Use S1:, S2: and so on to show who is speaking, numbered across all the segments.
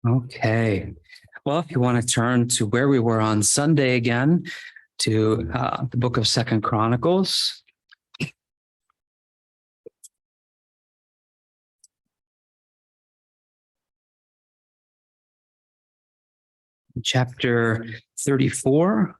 S1: Okay. Well, if you want to turn to where we were on Sunday again, to the book of Second Chronicles, chapter 34.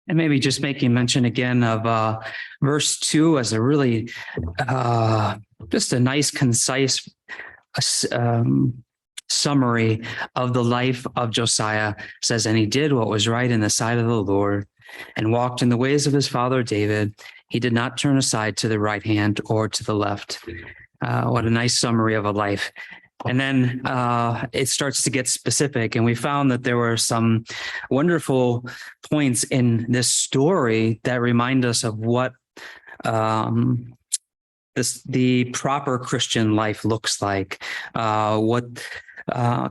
S1: And maybe just making mention again of verse 2 as a really just a nice, concise summary of the life of Josiah. It says, and he did what was right in the sight of the Lord and walked in the ways of his father David. He did not turn aside to the right hand or to the left. What a nice summary of a life. And then it starts to get specific, and we found that there were some wonderful points in this story that remind us of what the proper Christian life looks like, what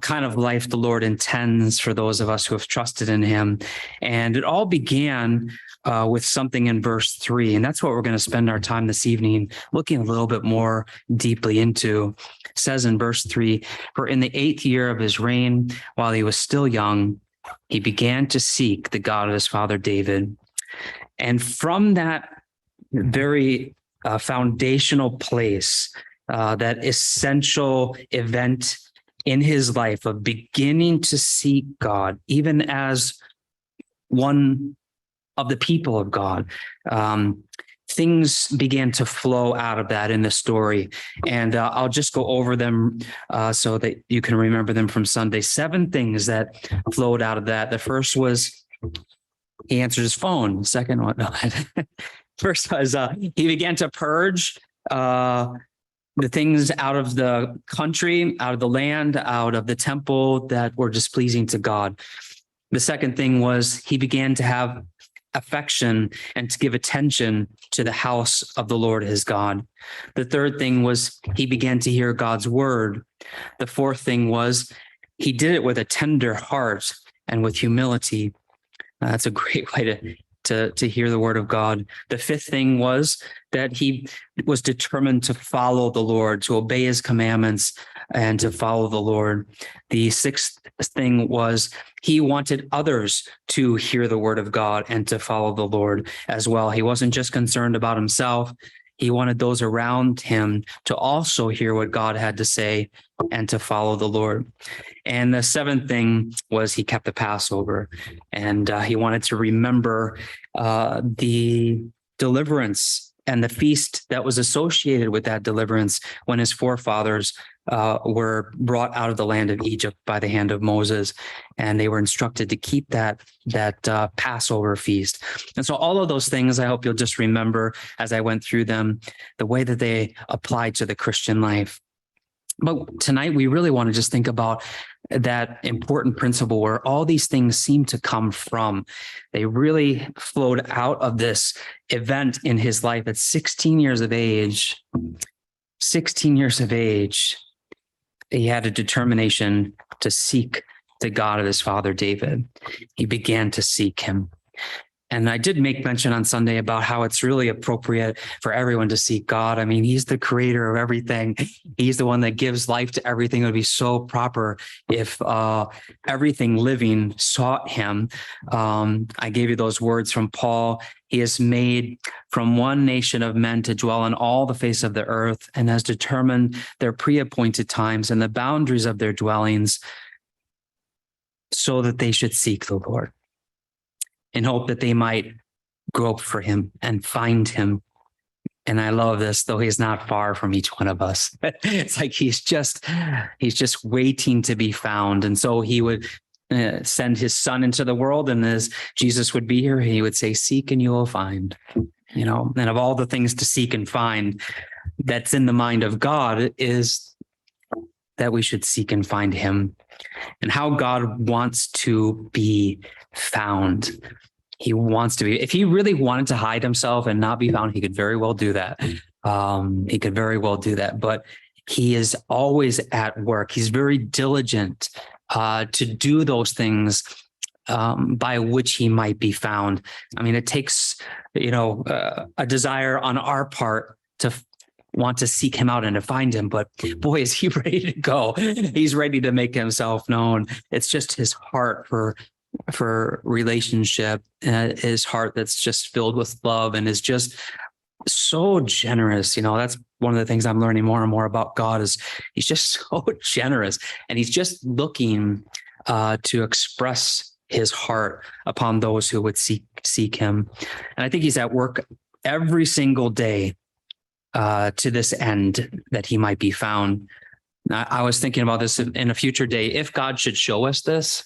S1: kind of life the Lord intends for those of us who have trusted in him. And it all began with something in verse 3, and that's what we're going to spend our time this evening looking a little bit more deeply into. It says in verse 3, for in the 8th year of his reign, while he was still young, he began to seek the God of his father David. And from that very foundational place, that essential event in his life of beginning to seek God, even as one of the people of God, things began to flow out of that in the story. And I'll just go over them so that you can remember them from Sunday. 7 things that flowed out of that. The first was he answered his phone. Second one, no. First was he began to purge the things out of the country, out of the land, out of the temple that were displeasing to God. The second thing was he began to have affection and to give attention to the house of the Lord his God. The third thing was he began to hear God's word. The fourth thing was he did it with a tender heart and with humility. That's a great way to hear the word of God. The fifth thing was that he was determined to follow the Lord, to obey his commandments and to follow the Lord. The sixth thing was he wanted others to hear the word of God and to follow the Lord as well. He wasn't just concerned about himself. He wanted those around him to also hear what God had to say and to follow the Lord. And the seventh thing was he kept the Passover, and he wanted to remember the deliverance and the feast that was associated with that deliverance when his forefathers were brought out of the land of Egypt by the hand of Moses, and they were instructed to keep that Passover feast. And so all of those things, I hope you'll just remember as I went through them, the way that they applied to the Christian life. But tonight we really want to just think about that important principle where all these things seem to come from. They really flowed out of this event in his life at 16 years of age. 16 years of age, he had a determination to seek the God of his father David. He began to seek him. And I did make mention on Sunday about how it's really appropriate for everyone to seek God. I mean, he's the creator of everything. He's the one that gives life to everything. It would be so proper if everything living sought him. I gave you those words from Paul. He has made from one nation of men to dwell on all the face of the earth and has determined their pre-appointed times and the boundaries of their dwellings so that they should seek the Lord, in hope that they might grope for him and find him. And I love this, though he's not far from each one of us. It's like he's just waiting to be found. And so he would send his son into the world, and as Jesus would be here, he would say, seek and you will find. You know, and of all the things to seek and find, that's in the mind of God is that we should seek and find him, and how God wants to be found. He wants to be, if he really wanted to hide himself and not be found, he could very well do that. He could very well do that, but he is always at work. He's very diligent to do those things by which he might be found. I mean, it takes, a desire on our part to want to seek him out and to find him. But boy, is he ready to go. He's ready to make himself known. It's just his heart for relationship, his heart that's just filled with love and is just so generous. That's one of the things I'm learning more and more about God is he's just so generous, and he's just looking to express his heart upon those who would seek him. And I think he's at work every single day to this end, that he might be found. I was thinking about this in a future day. If God should show us this,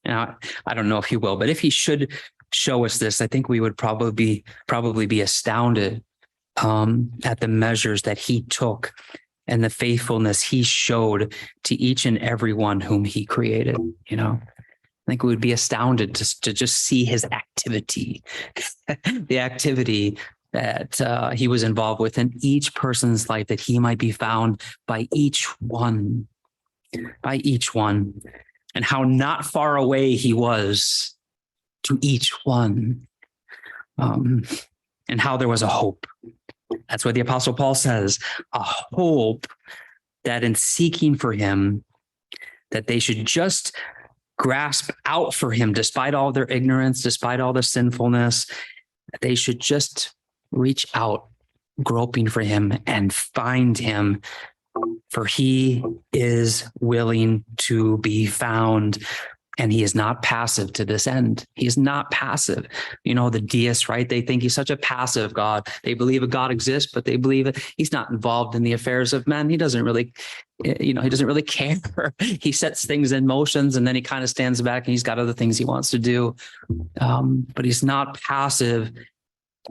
S1: I don't know if he will, but if he should show us this, I think we would probably be astounded at the measures that he took and the faithfulness he showed to each and every one whom he created. I think we would be astounded to just see his activity, the activity that he was involved with in each person's life, that he might be found by each one, and how not far away he was to each one, and how there was a hope. That's what the Apostle Paul says, a hope that in seeking for him, that they should just grasp out for him, despite all their ignorance, despite all their sinfulness, that they should just reach out, groping for him and find him, for he is willing to be found. And he is not passive to this end. He is not passive. The deists, right? They think he's such a passive God. They believe a God exists, but they believe that he's not involved in the affairs of men. He doesn't really, he doesn't really care. He sets things in motions and then he kind of stands back and he's got other things he wants to do. But he's not passive.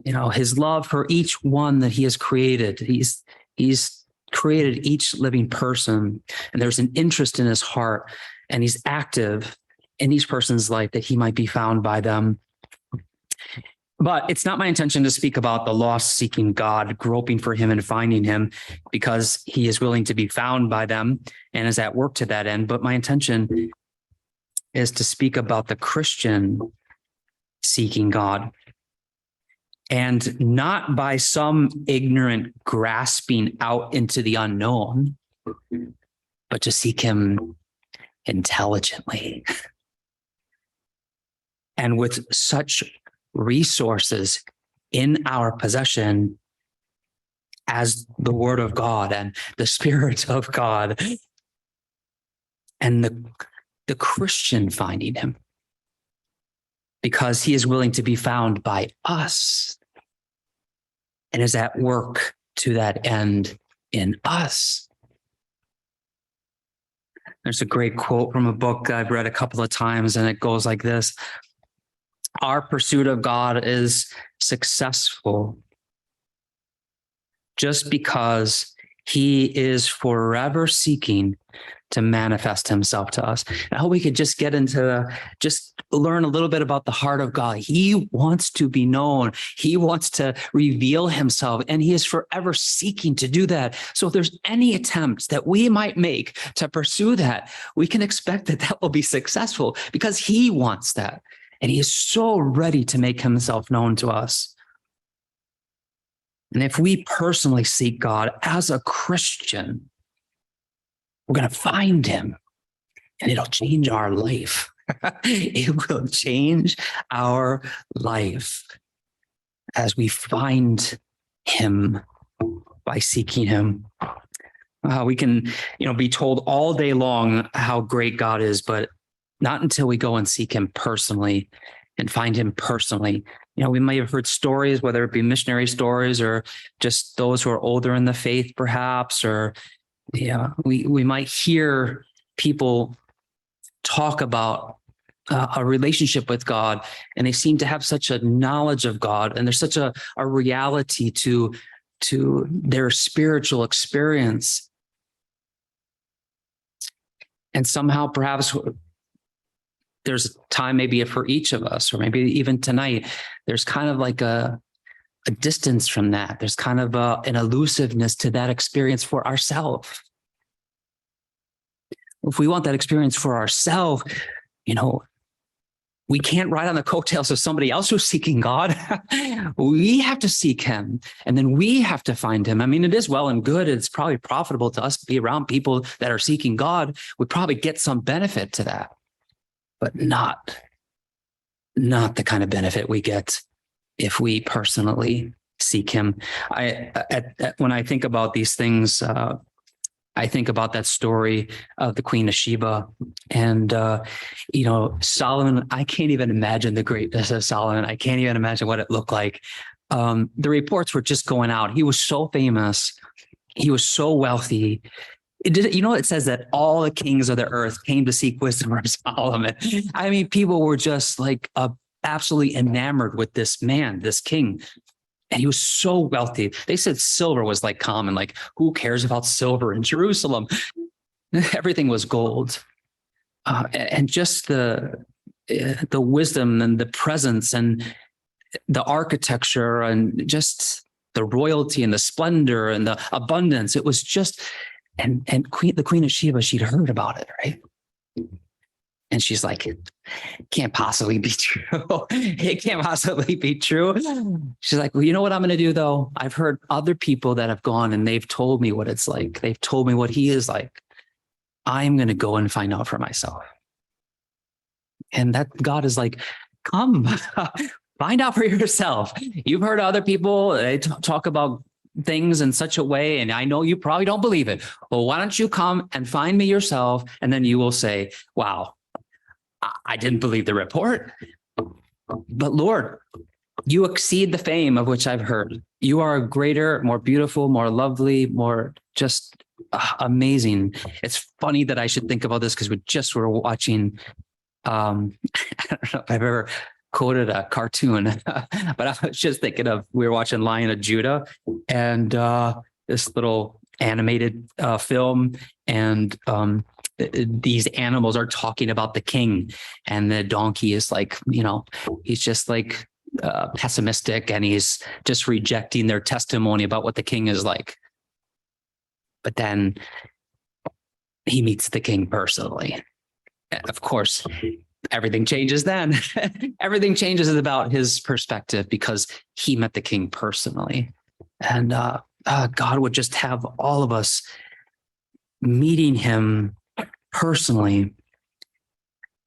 S1: His love for each one that he has created. He's created each living person, and there's an interest in his heart, and he's active in each person's life that he might be found by them. But it's not my intention to speak about the lost seeking God, groping for him and finding him, because he is willing to be found by them and is at work to that end. But my intention is to speak about the Christian seeking God, and not by some ignorant grasping out into the unknown, but to seek him intelligently and with such resources in our possession as the Word of God and the Spirit of God, and the Christian finding him, because he is willing to be found by us and is at work to that end in us. There's a great quote from a book I've read a couple of times, and it goes like this: our pursuit of God is successful just because he is forever seeking to manifest himself to us. Now we could just get into just learn a little bit about the heart of God. He wants to be known. He wants to reveal himself, and he is forever seeking to do that. So if there's any attempt that we might make to pursue that, we can expect that will be successful, because he wants that. And he is so ready to make himself known to us. And if we personally seek God as a Christian, we're going to find him, and it'll change our life. It will change our life as we find him by seeking him. We can, be told all day long how great God is, but not until we go and seek him personally and find him personally. We might have heard stories, whether it be missionary stories or just those who are older in the faith, perhaps, or we might hear people talk about a relationship with God, and they seem to have such a knowledge of God, and there's such a reality to their spiritual experience. And somehow perhaps there's a time maybe for each of us, or maybe even tonight, there's kind of like a distance from that. There's kind of an elusiveness to that experience for ourselves. If we want that experience for ourselves, we can't ride on the coattails of somebody else who's seeking God. We have to seek him, and then we have to find him. I mean, it is well and good. It's probably profitable to us to be around people that are seeking God. We probably get some benefit to that, but not the kind of benefit we get if we personally seek him. When I think about these things, I think about that story of the Queen of Sheba, and Solomon. I can't even imagine the greatness of Solomon. I can't even imagine what it looked like. The reports were just going out. He was so famous. He was so wealthy. It says that all the kings of the earth came to seek wisdom from Solomon. I mean, people were just like absolutely enamored with this man, this king. And he was so wealthy. They said silver was like common. Like, who cares about silver in Jerusalem? Everything was gold. And just the wisdom and the presence and the architecture and just the royalty and the splendor and the abundance. It was just, and the Queen of Sheba, she'd heard about it, right? And she's like, it can't possibly be true. It can't possibly be true. She's like, well, you know what I'm going to do, though? I've heard other people that have gone and they've told me what it's like. They've told me what he is like. I'm going to go and find out for myself. And that God is like, come, find out for yourself. You've heard other people, they talk about things in such a way, and I know you probably don't believe it. Well, why don't you come and find me yourself? And then you will say, wow, I didn't believe the report, but Lord, you exceed the fame of which I've heard. You are greater, more beautiful, more lovely, more just amazing. It's funny that I should think about this because we just were watching, I don't know if I've ever quoted a cartoon, but I was just thinking we were watching Lion of Judah, and this little animated film, and these animals are talking about the king, and the donkey is like, he's just like pessimistic, and he's just rejecting their testimony about what the king is like. But then he meets the king personally. Of course, everything changes then. Everything changes about his perspective because he met the king personally. And God would just have all of us meeting him personally,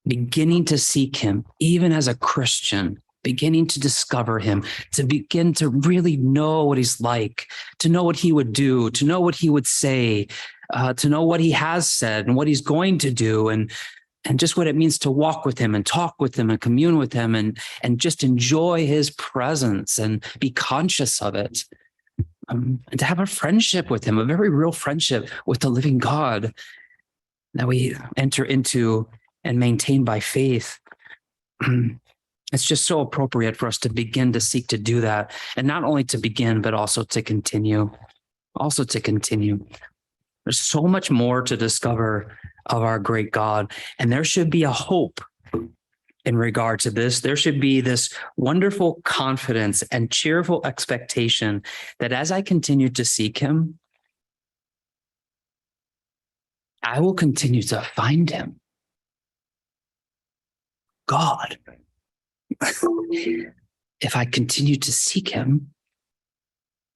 S1: beginning to seek him, even as a Christian, beginning to discover him, to begin to really know what he's like, to know what he would do, to know what he would say, to know what he has said and what he's going to do, and just what it means to walk with him and talk with him and commune with him and just enjoy his presence and be conscious of it. And to have a friendship with him, a very real friendship with the living God that we enter into and maintain by faith. It's just so appropriate for us to begin to seek to do that. And not only to begin, but also to continue. There's so much more to discover of our great God. And there should be a hope in regard to this. There should be this wonderful confidence and cheerful expectation that as I continue to seek him, I will continue to find him. God. If I continue to seek him,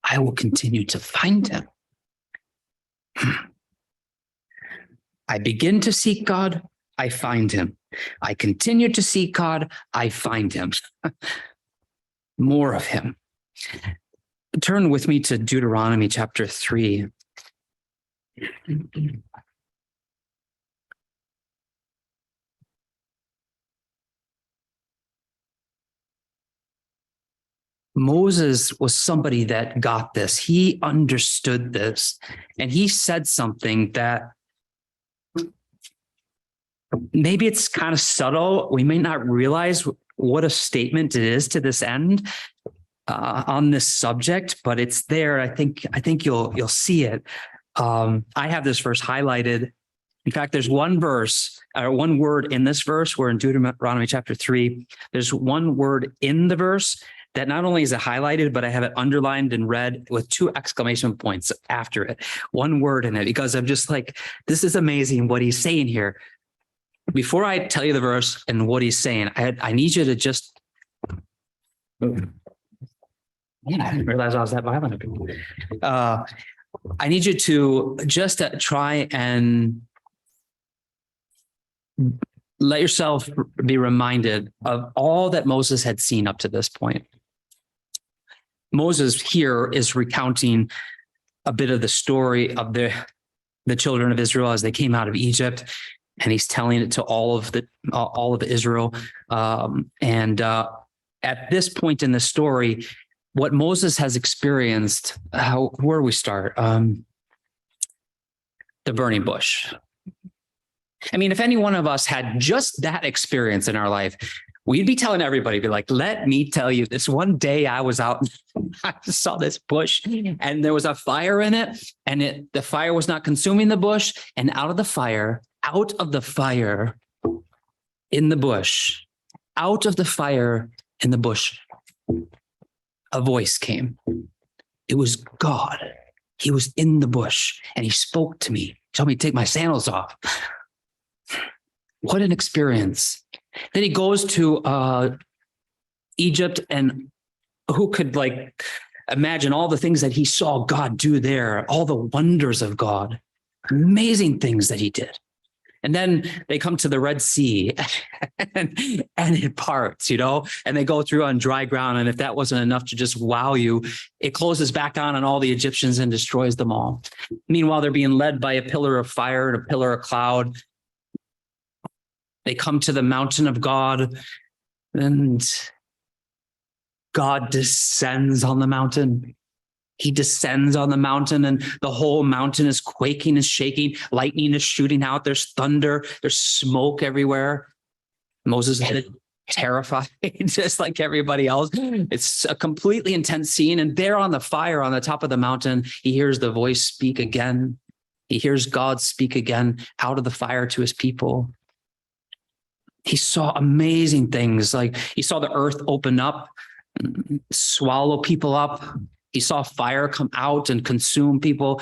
S1: I will continue to find him. I begin to seek God, I find him. I continue to seek God, I find him. More of him. Turn with me to Deuteronomy chapter 3. Moses was somebody that got this. He understood this, and he said something that maybe it's kind of subtle. We may not realize what a statement it is to this end on this subject, but it's there. I think you'll see it. I have this verse highlighted. In fact, there's one verse or one word in this verse. We're in Deuteronomy chapter 3. There's one word in the verse that not only is it highlighted, but I have it underlined and red with 2 exclamation points after it, 1 word in it, because I'm just like, this is amazing what he's saying here. Before I tell you the verse and what he's saying, I need you to just, man, I didn't realize I was that violent. I need you to just try and let yourself be reminded of all that Moses had seen up to this point. Moses here is recounting a bit of the story of the children of Israel as they came out of Egypt, and he's telling it to all of Israel. At this point in the story, what Moses has experienced, where do we start? The burning bush. I mean, if any one of us had just that experience in our life, we'd be telling everybody, be like, let me tell you, this one day I was out, I saw this bush and there was a fire in it, and the fire was not consuming the bush. And out of the fire in the bush, a voice came. It was God. He was in the bush and he spoke to me, told me to take my sandals off. What an experience. Then he goes to Egypt, and who could imagine all the things that he saw God do there, all the wonders of God, amazing things that he did. And then they come to the Red Sea and it parts, and they go through on dry ground. And if that wasn't enough to just wow you, it closes back on all the Egyptians and destroys them all. Meanwhile, they're being led by a pillar of fire and a pillar of cloud. They come to the mountain of God, and God descends on the mountain. He descends on the mountain, and the whole mountain is quaking and shaking. Lightning is shooting out. There's thunder. There's smoke everywhere. Moses is terrified, just like everybody else. It's a completely intense scene. And there on the fire on the top of the mountain, he hears the voice speak again. He hears God speak again out of the fire to his people. He saw amazing things. Like he saw the earth open up, swallow people up. He saw fire come out and consume people.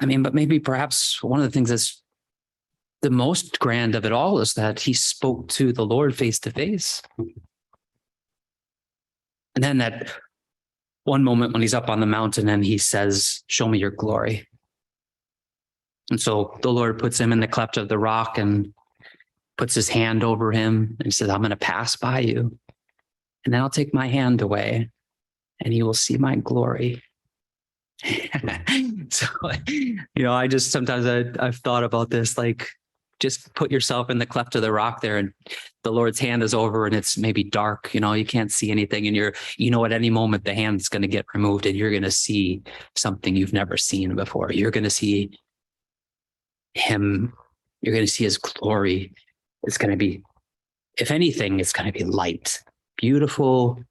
S1: I mean, but maybe perhaps one of the things that's the most grand of it all is that he spoke to the Lord face to face. And then that one moment when he's up on the mountain and he says, "Show me your glory." And so the Lord puts him in the cleft of the rock and puts his hand over him and says, "I'm going to pass by you. And then I'll take my hand away and you will see my glory." So, I just sometimes I've thought about this, just put yourself in the cleft of the rock there, and the Lord's hand is over and it's maybe dark, you can't see anything, and at any moment the hand's going to get removed and you're going to see something you've never seen before. You're going to see him. You're going to see his glory. It's going to be, if anything, it's going to be light, beautiful,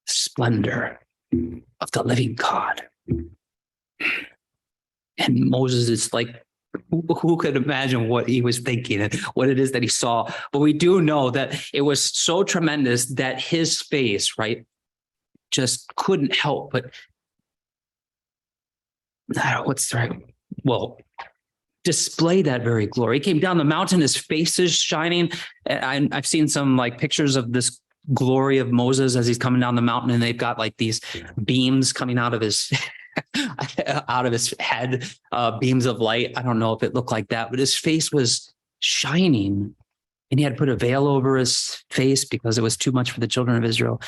S1: splendor of the living God. And Moses is like, who could imagine what he was thinking and what it is that he saw? But we do know that it was so tremendous that his face, right, just couldn't help but, what's the right? Well, display that very glory. He came down the mountain, his face is shining. I've seen some pictures of this glory of Moses as he's coming down the mountain, and they've got these beams coming out of his head, beams of light. I don't know if it looked like that, but his face was shining, and he had put a veil over his face because it was too much for the children of Israel.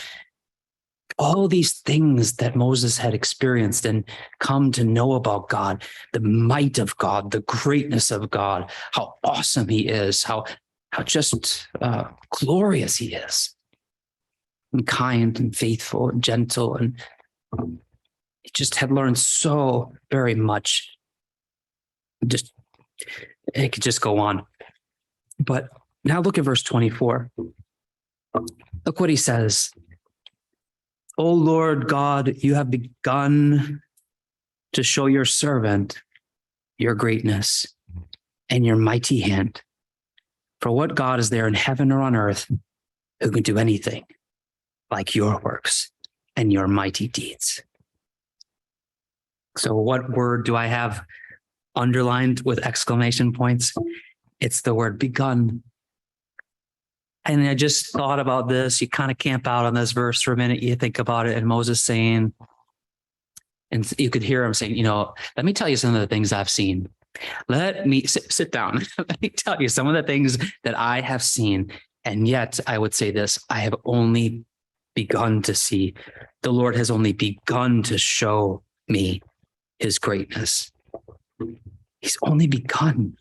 S1: All these things that Moses had experienced and come to know about God, the might of God, the greatness of God, how awesome he is, how just glorious he is, and kind and faithful and gentle. And he just had learned so very much. It could just go on. But now look at verse 24. Look what he says. "O Lord God, you have begun to show your servant your greatness and your mighty hand. For what God is there in heaven or on earth who can do anything like your works and your mighty deeds. So what word do I have underlined with exclamation points? It's the word begun. And I just thought about this. You kind of camp out on this verse for a minute. You think about it, and Moses saying, and you could hear him saying, let me tell you some of the things I've seen. Let me sit down. Let me tell you some of the things that I have seen. And yet I would say this, I have only begun to see. The Lord has only begun to show me his greatness. He's only begun.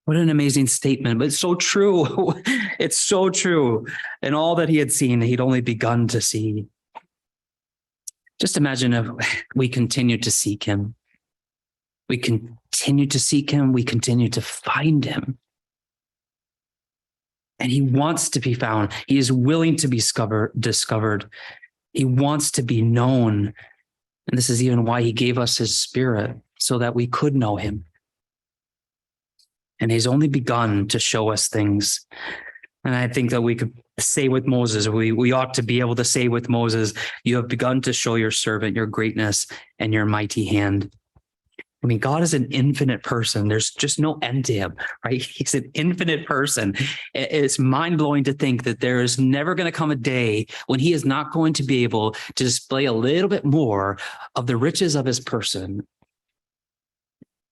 S1: What an amazing statement, but it's so true. It's so true. And all that he had seen, he'd only begun to see. Just imagine if we continue to seek him. We continue to seek him. We continue to find him. And he wants to be found. He is willing to be discovered. He wants to be known. And this is even why he gave us his Spirit, so that we could know him. And he's only begun to show us things. And I think that we could say with Moses, we ought to be able to say with Moses, you have begun to show your servant your greatness and your mighty hand. I mean, God is an infinite person. There's just no end to him, right? He's an infinite person. It's mind-blowing to think that there is never going to come a day when he is not going to be able to display a little bit more of the riches of his person.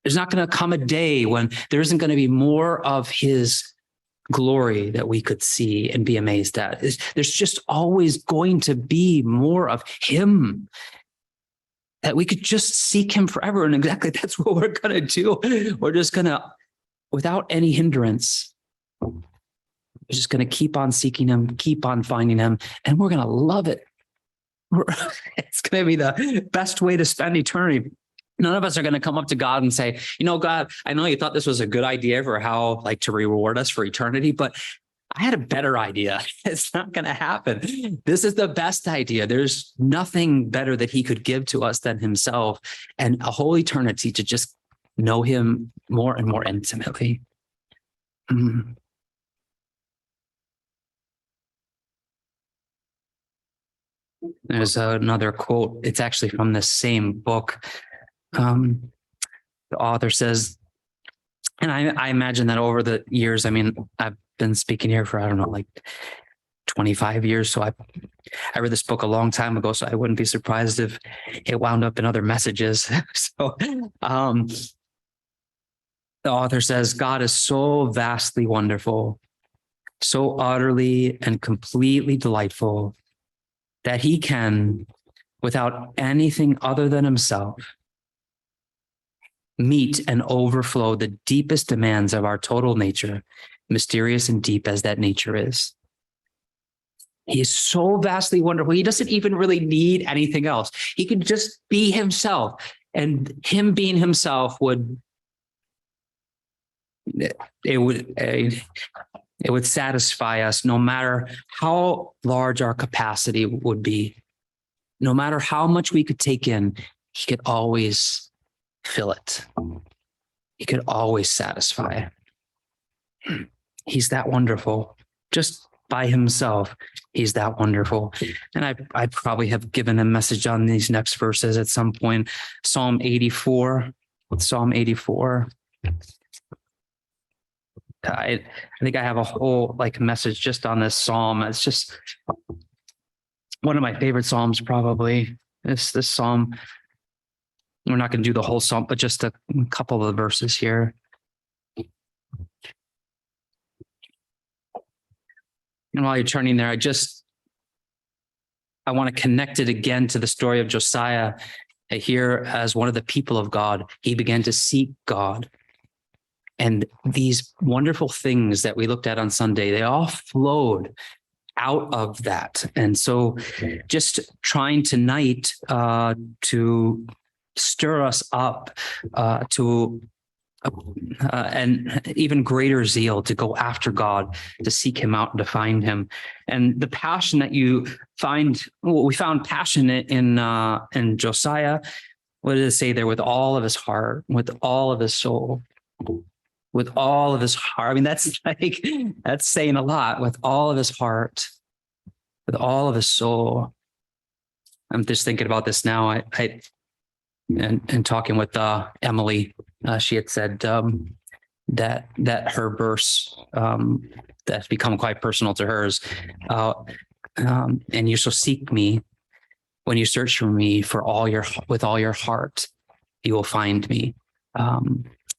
S1: There's not going to come a day when there isn't going to be more of his glory that we could see and be amazed at. There's just always going to be more of him, that we could just seek him forever. And exactly that's what we're going to do. We're just going to, without any hindrance, we're just going to keep on seeking him, keep on finding him, and we're going to love it. It's going to be the best way to spend eternity. None of us are going to come up to God and say, God, I know you thought this was a good idea for how to reward us for eternity, but I had a better idea. It's not going to happen. This is the best idea. There's nothing better that he could give to us than himself, and a whole eternity to just know him more and more intimately. There's another quote. It's actually from the same book. The author says, and I imagine that over the years, I've been speaking here for, 25 years. So I read this book a long time ago, so I wouldn't be surprised if it wound up in other messages. So the author says, God is so vastly wonderful, so utterly and completely delightful, that he can, without anything other than himself, meet and overflow the deepest demands of our total nature, mysterious and deep as that nature is. He is so vastly wonderful. He doesn't even really need anything else. He can just be himself, and him being himself would satisfy us, no matter how large our capacity would be, no matter how much we could take in. He could always fill it. He could always satisfy. He's that wonderful. Just by himself, he's that wonderful. And I probably have given a message on these next verses at some point. Psalm 84. I think I have a whole message just on this psalm. It's just one of my favorite psalms, probably. This psalm. We're not going to do the whole psalm, but just a couple of the verses here. And while you're turning there, I want to connect it again to the story of Josiah. Here, as one of the people of God, he began to seek God. And these wonderful things that we looked at on Sunday, they all flowed out of that. And so just trying tonight to stir us up to an even greater zeal to go after God, to seek him out and to find him. And the passion that you find, we found passion in Josiah. What did it say there? With all of his heart, with all of his soul. with all of his heart. I mean, that's saying a lot. With all of his heart, with all of his soul. I'm just thinking about this now. And talking with Emily, she had said that her verse that's become quite personal to hers. And you shall seek me when you search for me with all your heart, you will find me.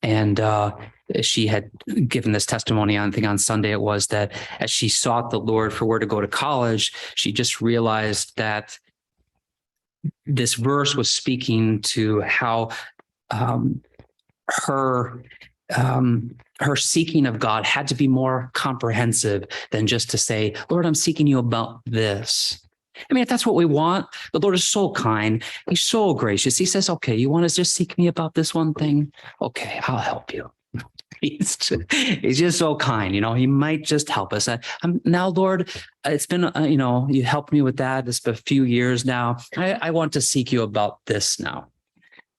S1: And she had given this testimony I think on Sunday it was, that as she sought the Lord for where to go to college, she just realized that this verse was speaking to how her seeking of God had to be more comprehensive than just to say, Lord, I'm seeking you about this. I mean, if that's what we want, the Lord is so kind. He's so gracious. He says, okay, you want to just seek me about this one thing? Okay, I'll help you. He's just so kind. He might just help us. Now, Lord, it's been, you helped me with that. It's been a few years now. I want to seek you about this now,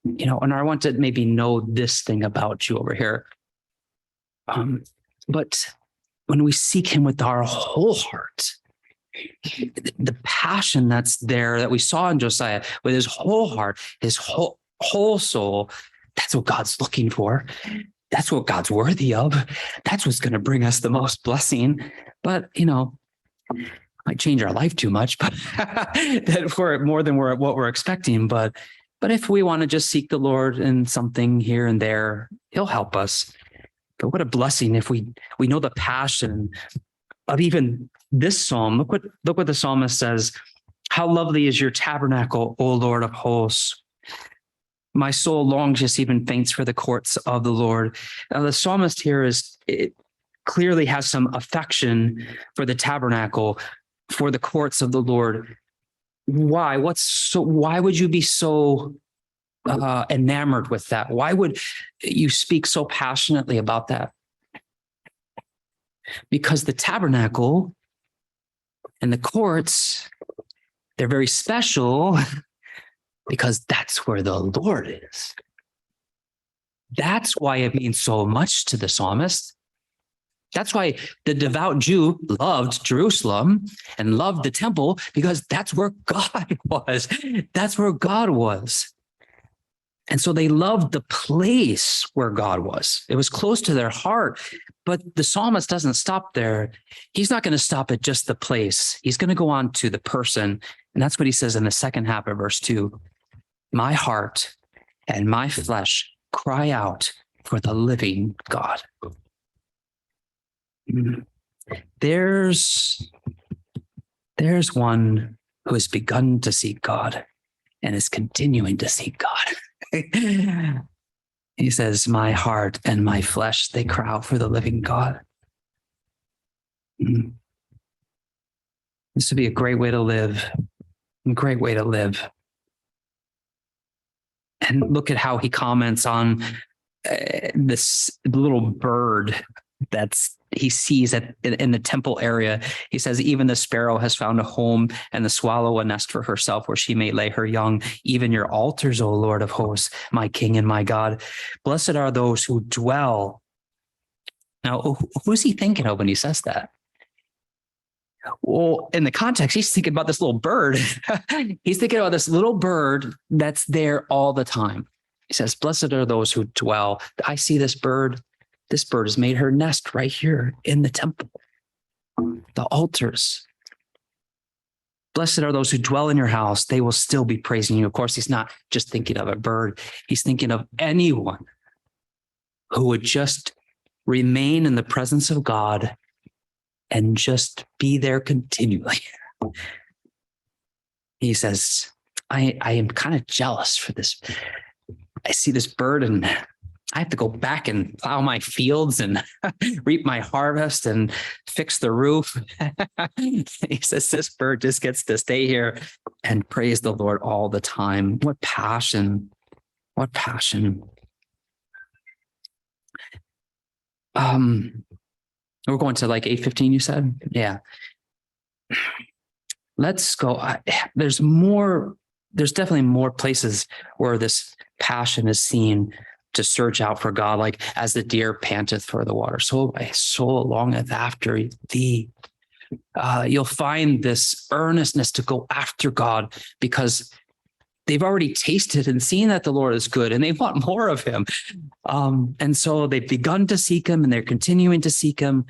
S1: and I want to maybe know this thing about you over here. But when we seek him with our whole heart, the passion that's there that we saw in Josiah with his whole heart, his whole soul, that's what God's looking for. That's what God's worthy of. That's what's going to bring us the most blessing. But, might change our life too much, but that we're more than what we're expecting. But if we want to just seek the Lord in something here and there, he'll help us. But what a blessing if we know the passion of even this psalm. Look what the psalmist says. How lovely is your tabernacle, O Lord of hosts. My soul longs, just even faints for the courts of the Lord. Now, the psalmist here clearly has some affection for the tabernacle, for the courts of the Lord. Why? Why would you be so enamored with that? Why would you speak so passionately about that? Because the tabernacle and the courts, they're very special because that's where the Lord is. That's why it means so much to the psalmist. That's why the devout Jew loved Jerusalem and loved the temple, because that's where God was. That's where God was. And so they loved the place where God was. It was close to their heart. But the psalmist doesn't stop there. He's not going to stop at just the place. He's going to go on to the person. And that's what he says in the second half of verse 2. My heart and my flesh cry out for the living God. There's one who has begun to seek God and is continuing to seek God. He says, my heart and my flesh, they cry out for the living God. This would be a great way to live. A great way to live. And look at how he comments on this little bird he sees in the temple area. He says, even the sparrow has found a home and the swallow a nest for herself where she may lay her young. Even your altars, O Lord of hosts, my King and my God. Blessed are those who dwell. Now, who's he thinking of when he says that? Well, in the context, he's thinking about this little bird. He's thinking about this little bird that's there all the time. He says, blessed are those who dwell. I see this bird. This bird has made her nest right here in the temple, the altars. Blessed are those who dwell in your house. They will still be praising you. Of course, he's not just thinking of a bird. He's thinking of anyone who would just remain in the presence of God and just be there continually. He says, I am kind of jealous for this. I see this bird and I have to go back and plow my fields and reap my harvest and fix the roof. He says this bird just gets to stay here and praise the Lord all the time. What passion. What passion. We're going to like 8:15, you said? Yeah. Let's go. There's definitely more places where this passion is seen. to search out for God, like as the deer panteth for the water, so my soul longeth after thee. You'll find this earnestness to go after God because they've already tasted and seen that the Lord is good and they want more of him. And so they've begun to seek him and they're continuing to seek him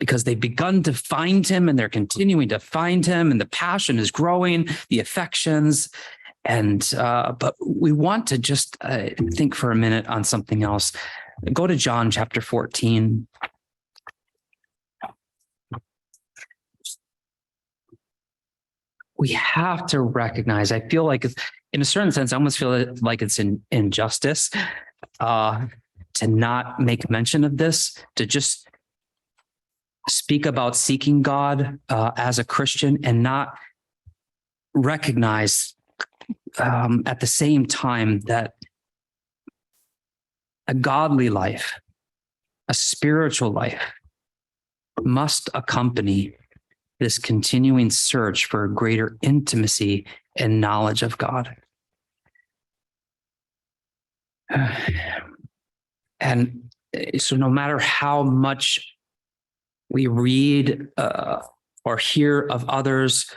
S1: because they've begun to find him and they're continuing to find him, and the passion is growing, the affections. And but we want to just think for a minute on something else. Go to John chapter 14. We have to recognize, I feel like it's, in a certain sense, I almost feel like it's an injustice to not make mention of this, to just speak about seeking God as a Christian and not recognize at the same time that a godly life, a spiritual life, must accompany this continuing search for greater intimacy and knowledge of God. And so no matter how much we read or hear of others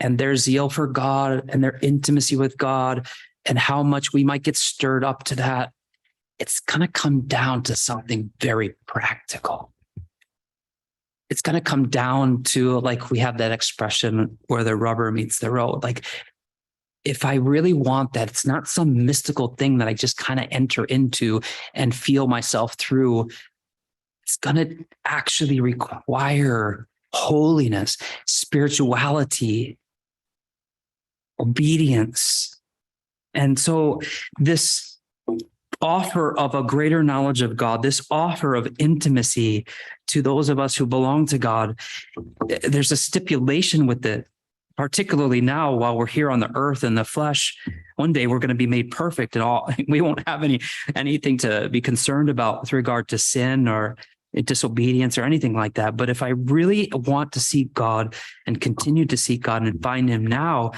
S1: and their zeal for God and their intimacy with God and how much we might get stirred up to that, it's going to come down to something very practical. It's going to come down to, like, we have that expression where the rubber meets the road. Like, if I really want that, it's not some mystical thing that I just kind of enter into and feel myself through. It's going to actually require holiness, spirituality, obedience. And so this offer of a greater knowledge of God, this offer of intimacy to those of us who belong to God, there's a stipulation with it, particularly now while we're here on the earth in the flesh. One day we're going to be made perfect and all. We won't have anything to be concerned about with regard to sin or disobedience or anything like that. But if I really want to seek God and continue to seek God and find him now,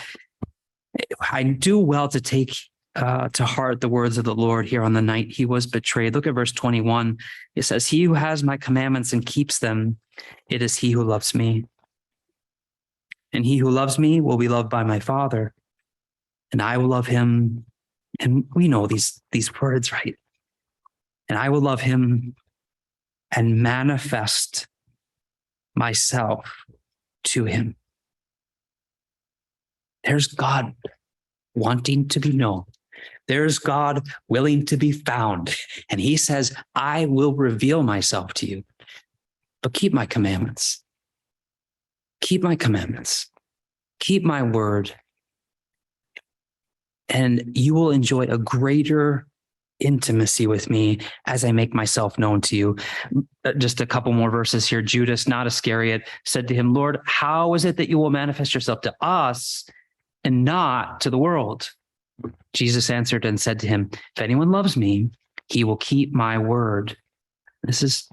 S1: I do well to take to heart the words of the Lord here on the night he was betrayed. Look at verse 21. It says, he who has my commandments and keeps them, it is he who loves me. And he who loves me will be loved by my Father, and I will love him. And we know these words, right? And I will love him and manifest myself to him. There's God wanting to be known. There's God willing to be found. And he says, I will reveal myself to you, but keep my commandments. Keep my commandments. Keep my word. And you will enjoy a greater intimacy with me as I make myself known to you. Just a couple more verses here. Judas, not Iscariot, said to him, Lord, how is it that you will manifest yourself to us and not to the world? Jesus answered and said to him, if anyone loves me, he will keep my word. There's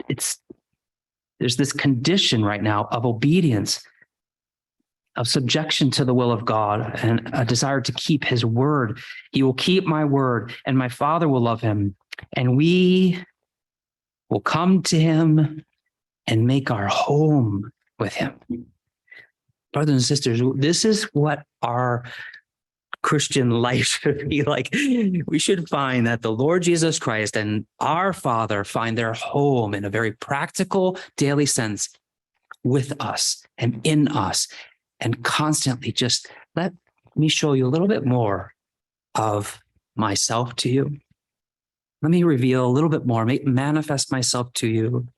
S1: this condition right now of obedience, of subjection to the will of God, and a desire to keep his word. He will keep my word, and my Father will love him, and we will come to him and make our home with him. Brothers and sisters, this is what our Christian life should be like. We should find that the Lord Jesus Christ and our Father find their home in a very practical, daily sense with us and in us, and constantly just let me show you a little bit more of myself to you. Let me reveal a little bit more, manifest myself to you,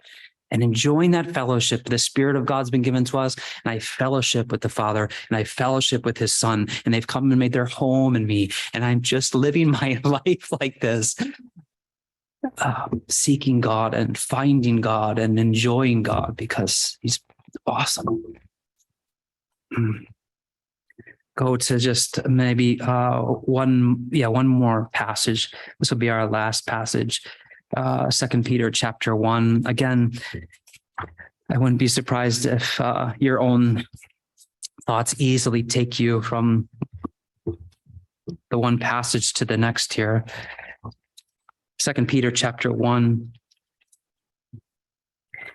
S1: and enjoying that fellowship. The Spirit of God's been given to us, and I fellowship with the Father, and I fellowship with his Son, and they've come and made their home in me, and I'm just living my life like this, seeking God and finding God and enjoying God because he's awesome. Go to just maybe one more passage. This will be our last passage. 2 Peter chapter 1. Again, I wouldn't be surprised if your own thoughts easily take you from the one passage to the next here. 2 Peter chapter 1.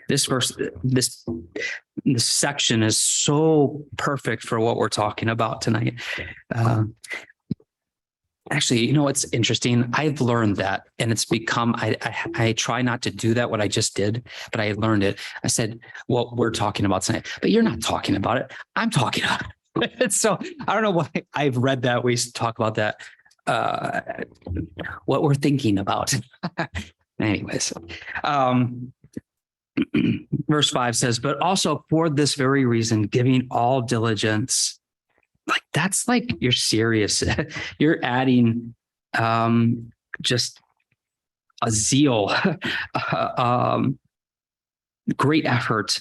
S1: This verse, this section is so perfect for what we're talking about tonight. Actually, you know what's interesting? I've learned that, and it's become, I try not to do that, what I just did, but I learned it. I said, well, we're talking about tonight, but you're not talking about it. I'm talking about it. So I don't know why I've read that. We talk about that, what we're thinking about. Anyways, verse 5 says, but also for this very reason, giving all diligence. Like, that's like, you're serious. You're adding just a zeal, great effort,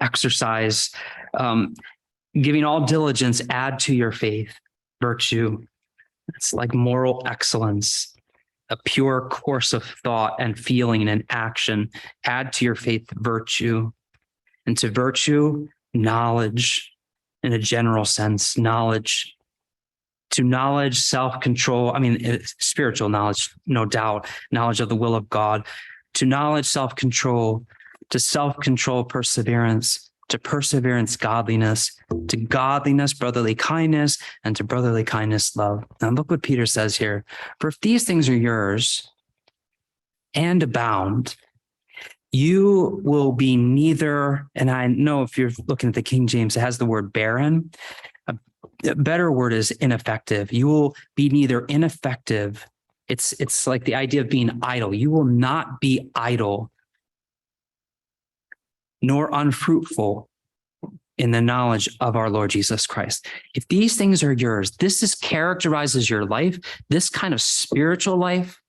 S1: exercise, giving all diligence, add to your faith virtue. It's like moral excellence, a pure course of thought and feeling and action. Add to your faith virtue, and to virtue, knowledge. In a general sense, knowledge, to knowledge, self-control. I mean, spiritual knowledge, no doubt, knowledge of the will of God, to knowledge, self-control, to self-control, perseverance, to perseverance, godliness, to godliness, brotherly kindness, and to brotherly kindness, love. Now look what Peter says here. For if these things are yours and abound, you will be neither, and I know if you're looking at the King James, it has the word barren. A better word is ineffective. You will be neither ineffective. It's like the idea of being idle. You will not be idle, nor unfruitful in the knowledge of our Lord Jesus Christ. If these things are yours, characterizes your life, this kind of spiritual life,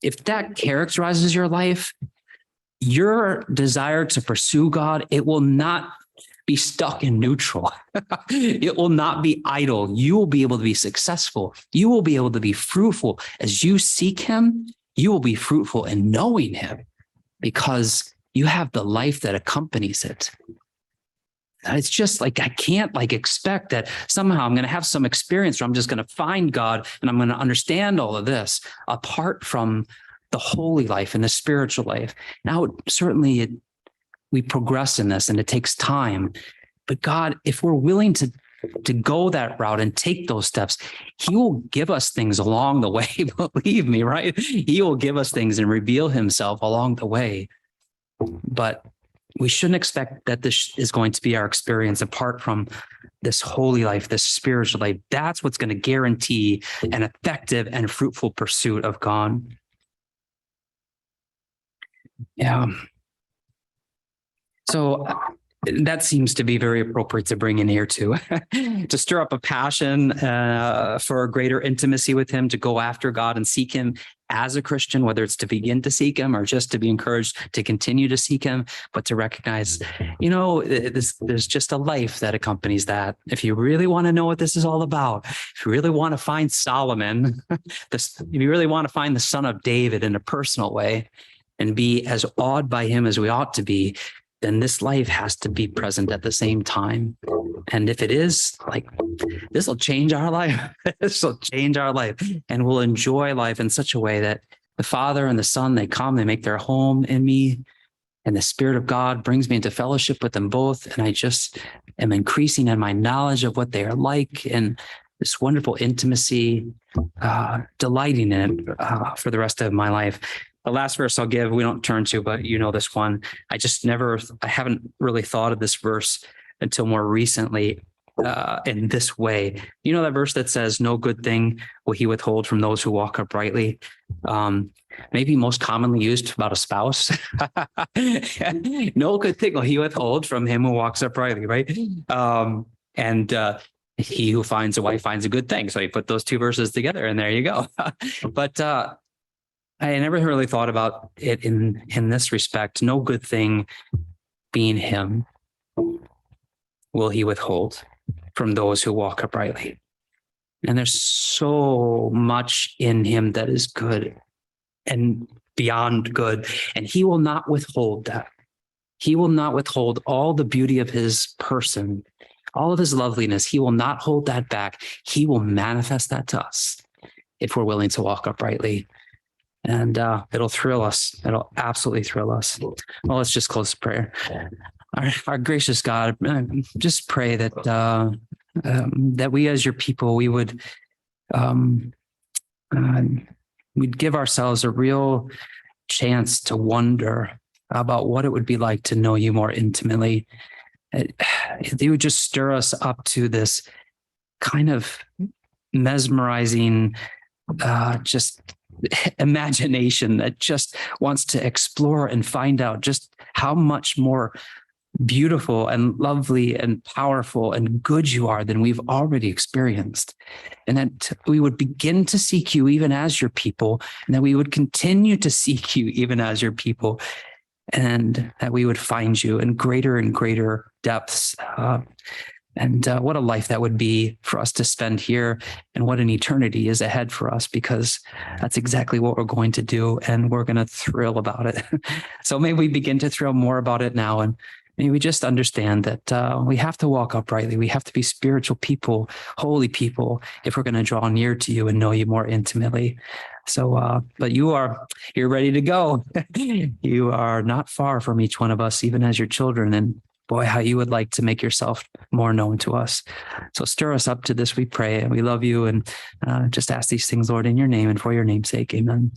S1: if that characterizes your life, your desire to pursue God, it will not be stuck in neutral. It will not be idle. You will be able to be successful. You will be able to be fruitful. As you seek him, you will be fruitful in knowing him because you have the life that accompanies it. It's just like, I can't expect that somehow I'm going to have some experience where I'm just going to find God and I'm going to understand all of this apart from the holy life and the spiritual life. Now, certainly we progress in this and it takes time, but God, if we're willing to go that route and take those steps, he will give us things along the way. Believe me, right? He will give us things and reveal himself along the way. But we shouldn't expect that this is going to be our experience apart from this holy life, this spiritual life. That's what's going to guarantee an effective and fruitful pursuit of God. Yeah. So that seems to be very appropriate to bring in here too, to stir up a passion for a greater intimacy with him, to go after God and seek him as a Christian, whether it's to begin to seek him or just to be encouraged to continue to seek him, but to recognize, there's just a life that accompanies that. If you really want to know what this is all about, if you really want to find Solomon, if you really want to find the son of David in a personal way and be as awed by him as we ought to be, then this life has to be present at the same time. And if it is, this will change our life. This will change our life, and we'll enjoy life in such a way that the Father and the Son, they come, they make their home in me, and the Spirit of God brings me into fellowship with them both. And I just am increasing in my knowledge of what they are like, and this wonderful intimacy, delighting in it for the rest of my life. The last verse I'll give, we don't turn to, but you know this one. I haven't really thought of this verse until more recently in this way. You know that verse that says, no good thing will he withhold from those who walk uprightly? Maybe most commonly used about a spouse. No good thing will he withhold from him who walks uprightly, right? He who finds a wife finds a good thing. So you put those two verses together and there you go. But I never really thought about it in this respect. No good thing being him will he withhold from those who walk uprightly. And there's so much in him that is good and beyond good. And he will not withhold that. He will not withhold all the beauty of his person, all of his loveliness. He will not hold that back. He will manifest that to us if we're willing to walk uprightly. And it'll thrill us. It'll absolutely thrill us. Well, let's just close the prayer. Our gracious God, just pray that that we as your people, we would we'd give ourselves a real chance to wonder about what it would be like to know you more intimately. They would just stir us up to this kind of mesmerizing, just imagination that just wants to explore and find out just how much more beautiful and lovely and powerful and good you are than we've already experienced. And that we would begin to seek you even as your people, and that we would continue to seek you even as your people, and that we would find you in greater and greater depths. And what a life that would be for us to spend here, and what an eternity is ahead for us, because that's exactly what we're going to do, and we're going to thrill about it. So may we begin to thrill more about it now, and may we just understand that we have to walk uprightly. We have to be spiritual people, holy people, if we're going to draw near to you and know you more intimately. So, but you're ready to go. You are not far from each one of us, even as your children. And boy, how you would like to make yourself more known to us. So stir us up to this, we pray, and we love you, and just ask these things, Lord, in your name and for your name's sake. Amen.